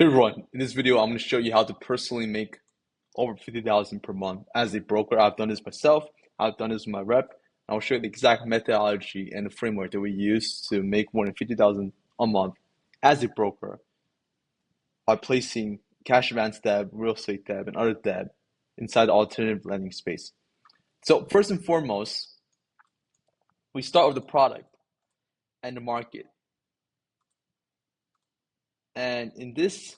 Hey everyone, in this video I'm going to show you how to personally make over 50,000 per month as a broker. I've done this myself, I've done this with my rep. I'll show you the exact methodology and the framework that we use to make more than 50,000 a month as a broker by placing cash advance debt, real estate debt, and other debt inside the alternative lending space. So first and foremost, we start with the product and the market. And in this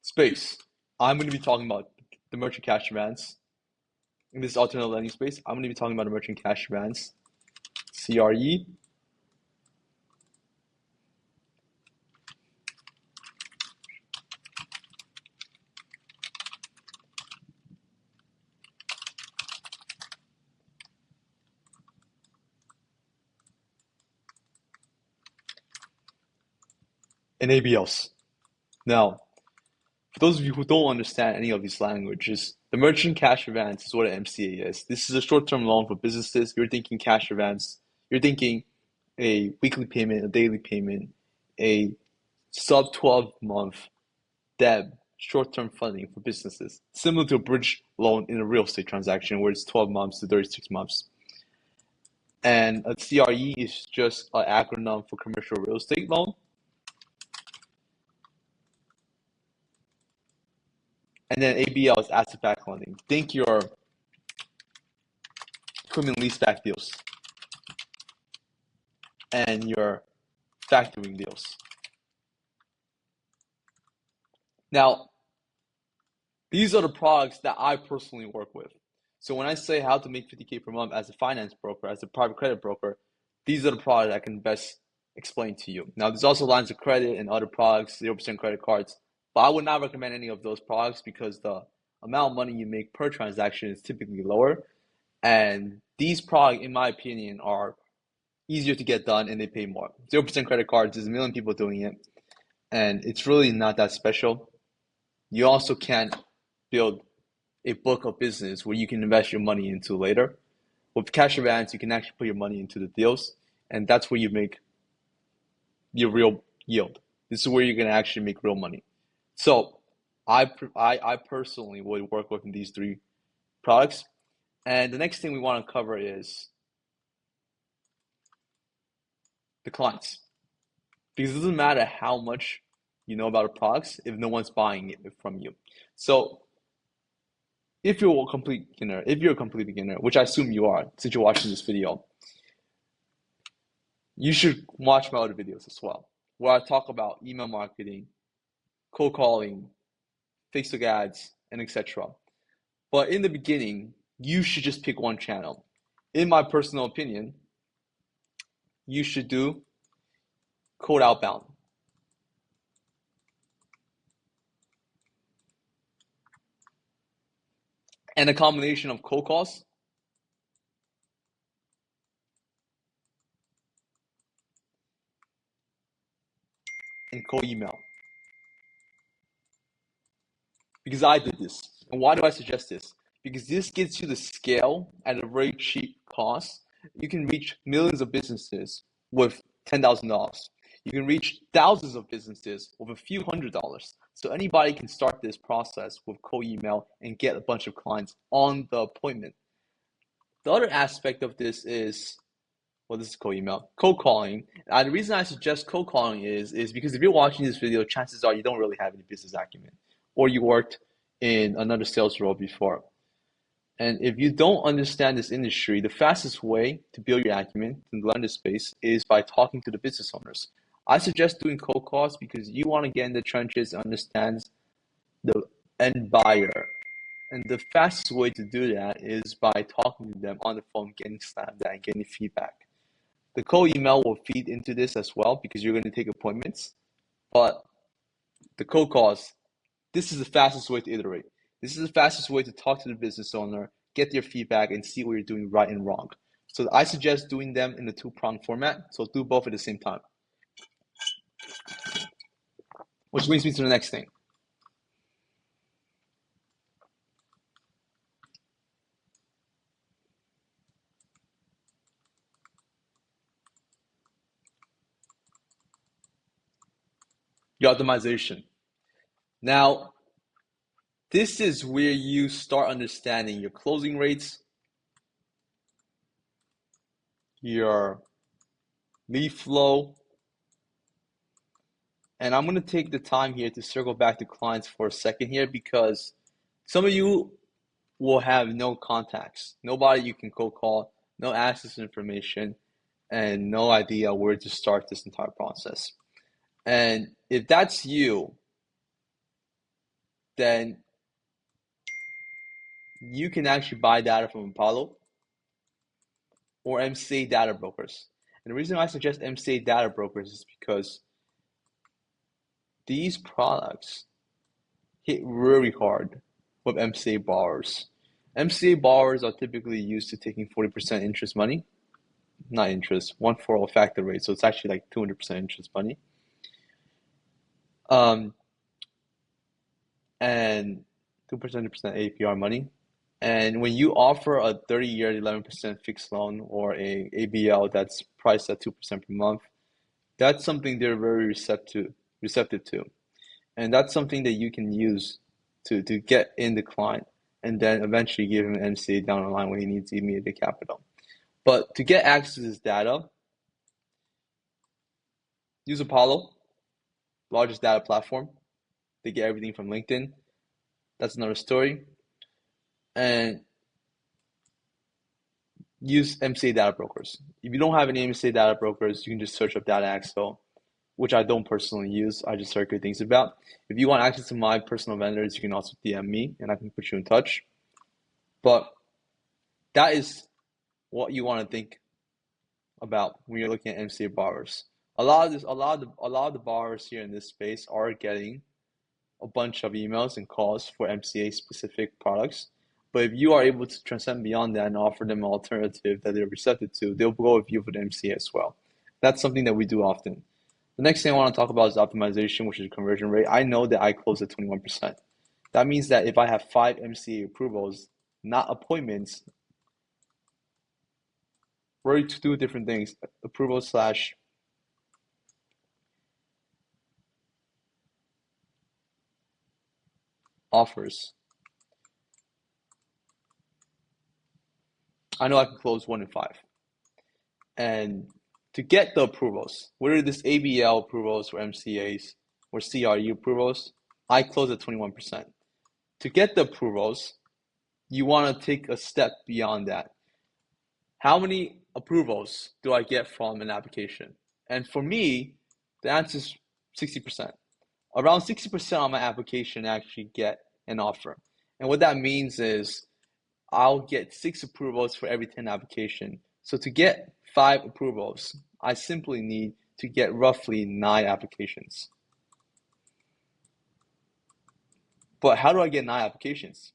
space, I'm going to be talking about the merchant cash advance. In this alternative lending space, I'm going to be talking about the merchant cash advance, CRE, and ABLs. Now, for those of you who don't understand any of these languages, the merchant cash advance is what an MCA is. This is a short-term loan for businesses. You're thinking cash advance. You're thinking a weekly payment, a daily payment, a sub 12-month debt, short-term funding for businesses, similar to a bridge loan in a real estate transaction where it's 12 months to 36 months. And a CRE is just an acronym for commercial real estate loan. And then ABL is asset-backed lending. Think your equipment leaseback deals and your factoring deals. Now, these are the products that I personally work with. So when I say how to make 50K per month as a finance broker, as a private credit broker, these are the products I can best explain to you. Now, there's also lines of credit and other products, 0% credit cards, but I would not recommend any of those products because the amount of money you make per transaction is typically lower. And these products, in my opinion, are easier to get done and they pay more. 0% credit cards, there's a million people doing it, and it's really not that special. You also can't build a book of business where you can invest your money into later. With cash advance, you can actually put your money into the deals, and that's where you make your real yield. This is where you're going to actually make real money. So I personally would work with these three products. And the next thing we want to cover is the clients. Because it doesn't matter how much you know about the products if no one's buying it from you. So if you're a complete beginner, which I assume you are since you're watching this video, you should watch my other videos as well, where I talk about email marketing, cold calling, Facebook ads, and etc. But in the beginning, you should just pick one channel. In my personal opinion, you should do cold outbound. And a combination of cold calls and cold email. Because I did this. And why do I suggest this? Because this gets you the scale at a very cheap cost. You can reach millions of businesses with $10,000. You can reach thousands of businesses with a few $100s. So anybody can start this process with cold email and get a bunch of clients on the appointment. The other aspect of this is, well, this is cold email, cold calling. And the reason I suggest cold calling is because if you're watching this video, chances are you don't really have any business acumen, or you worked in another sales role before. And if you don't understand this industry, the fastest way to build your acumen and learn this space is by talking to the business owners. I suggest doing cold calls because you want to get in the trenches and understand the end buyer. And the fastest way to do that is by talking to them on the phone, getting slammed and getting feedback. The cold email will feed into this as well because you're going to take appointments. But the cold calls, this is the fastest way to iterate. This is the fastest way to talk to the business owner, get their feedback, and see what you're doing right and wrong. So I suggest doing them in the two-pronged format. So do both at the same time. Which brings me to the next thing. your optimization. Now, this is where you start understanding your closing rates, your lead flow, and I'm going to take the time here to circle back to clients for a second here because some of you will have no contacts, nobody you can cold call, no access to information, and no idea where to start this entire process. And if that's you, then you can actually buy data from Apollo or MCA data brokers. And the reason I suggest MCA data brokers is because these products hit really hard with MCA borrowers. MCA borrowers are typically used to taking 40% interest money, not interest, 1/4 factor rate. So it's actually like 200% interest money. And 2% APR money. And when you offer a 30-year 11% fixed loan or a ABL that's priced at 2% per month, that's something they're very receptive to. And that's something that you can use to get in the client and then eventually give him an MCA down the line when he needs immediate capital. But to get access to this data, use Apollo, largest data platform. They get everything from LinkedIn. That's another story. And use MCA data brokers. If you don't have any MCA data brokers, you can just search up DataAxle, which I don't personally use. I just heard good things about. If you want access to my personal vendors, you can also DM me and I can put you in touch. But that is what you want to think about when you're looking at MCA borrowers. A lot of the borrowers here in this space are getting a bunch of emails and calls for MCA specific products. But if you are able to transcend beyond that and offer them an alternative that they're receptive to, they'll go with you for the MCA as well. That's something that we do often. The next thing I want to talk about is optimization, which is conversion rate. I know that I close at 21%. That means that if I have 5 MCA approvals, not appointments, we're to do different things. Approval slash offers. I know I can close 1 in 5. And to get the approvals, whether this ABL approvals or MCAs or CRU approvals, I close at 21%. To get the approvals, you want to take a step beyond that. How many approvals do I get from an application? And for me, the answer is 60%. Around 60% of my application actually get an offer. And what that means is I'll get 6 approvals for every 10 application. So to get 5 approvals, I simply need to get roughly 9 applications. But how do I get 9 applications?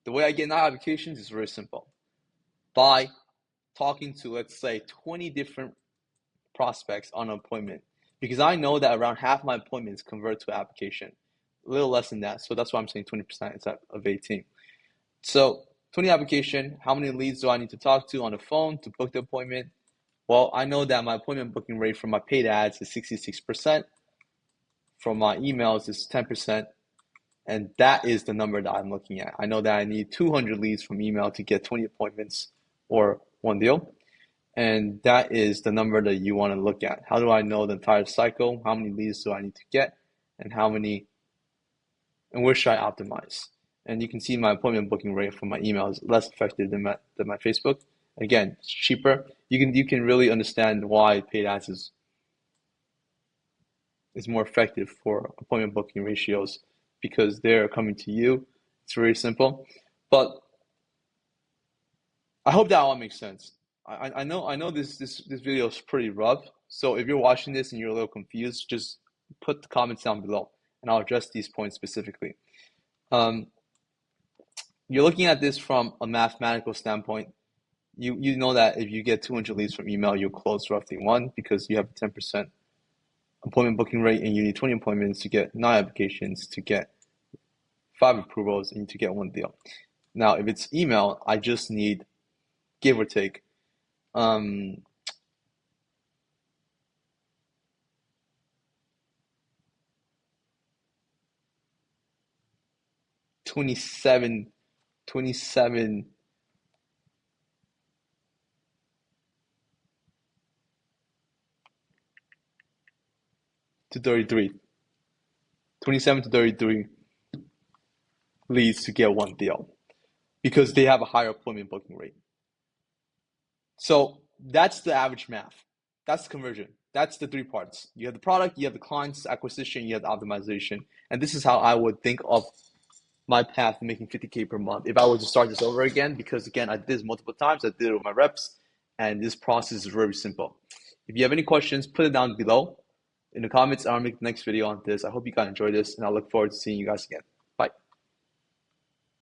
The way I get 9 applications is very simple. By talking to, let's say, 20 different prospects on an appointment. Because I know that around half my appointments convert to application. A little less than that. So that's why I'm saying 20% instead of 18. So 20 application, how many leads do I need to talk to on the phone to book the appointment? Well, I know that my appointment booking rate for my paid ads is 66%. From my emails is 10%. And that is the number that I'm looking at. I know that I need 200 leads from email to get 20 appointments or one deal. And that is the number that you want to look at. How do I know the entire cycle? How many leads do I need to get? And where should I optimize? And you can see my appointment booking rate for my email is less effective than my Facebook. Again, it's cheaper. You can really understand why paid ads is more effective for appointment booking ratios because they're coming to you. It's very simple. But I hope that all makes sense. I know this video is pretty rough. So if you're watching this and you're a little confused, just put the comments down below and I'll address these points specifically. You're looking at this from a mathematical standpoint. You know that if you get 200 leads from email, you'll close roughly 1 because you have a 10% appointment booking rate and you need 20 appointments to get 9 applications to get 5 approvals and to get 1 deal. Now, if it's email, I just need, give or take, 27 27 to 33. 27 to 33 leads to get one deal because they have a higher appointment booking rate. So that's the average math. That's the conversion. That's the three parts. You have the product, you have the clients acquisition, you have the optimization. And this is how I would think of my path to making 50K per month if I were to start this over again, because again, I did this multiple times. I did it with my reps, and this process is very simple. If you have any questions, put it down below in the comments. I'll make the next video on this. I hope you guys enjoyed this, and I look forward to seeing you guys again. Bye.